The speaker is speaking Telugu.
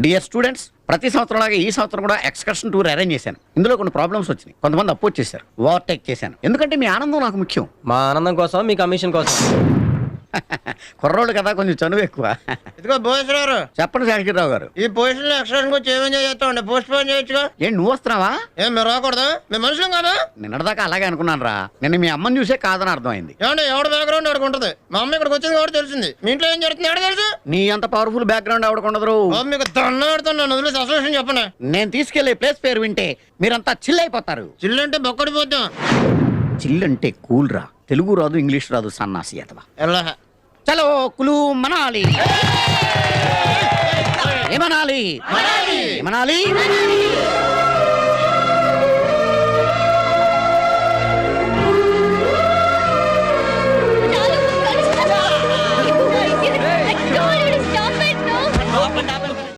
డియర్ స్టూడెంట్స్, ప్రతి సంవత్సరం లాగా ఈ సంవత్సరం కూడా ఎక్స్కర్షన్ టూర్ అరేంజ్ చేశాను. ఇందులో కొన్ని ప్రాబ్లమ్స్ వచ్చినాయి. కొంతమంది అపోజ్ చేశారు, ఓవర్టేక్ చేశాను. ఎందుకంటే మీ ఆనందం నాకు ముఖ్యం. మా ఆనందం కోసం, మీ కమిషన్ కోసం. కుర్రోళ్ళు కదా, కొంచెం చనువు ఎక్కువ. ఇదిగో భోజరావు చెప్పండి శాఖరావు గారు. ఈ పొజిషన్ లో ఎక్స్ట్రా చేంజ్ చేస్తామండి, పోస్ట్ పోన్ చేయొచ్చుగా. ఏంటి నువ్వు వస్తున్నావా? ఏం మీరు రాకూడదు? మేము మనుషులం కదా. నిన్నటిదాకా అలాగే అనుకున్నాను రా. నిన్న మీ అమ్మని చూసే కాదని అర్థమైంది. ఏమండి ఎవడ బ్యాక్గ్రౌండ్ ఆడుకుంటది. మా అమ్మ ఇక్కడికి వచ్చింది కాబట్టి తెలిసింది. మీ ఇంట్లో ఏం జరుగుతుంది ఎవడ తెలుసు? నీ అంత పవర్ఫుల్ బ్యాక్గ్రౌండ్ ఎవడకుండదు. మీకు దండ ఆడుతున్నాను, వదిలేసి అసలు విషయం చెప్పండి. నేను తీసుకెళ్లే ప్లేస్ పేరు వింటే మీరంతా చిల్ అయిపోతారు. చిల్లంటే బొక్కడిపోతాం. చిల్ అంటే కూల్ రా. తెలుగు రాదు, ఇంగ్లీష్ రాదు, సన్నాసి అతవా. ఎలా చలో కులు మనాలి. ఏమనాలి? ఏమనాలి?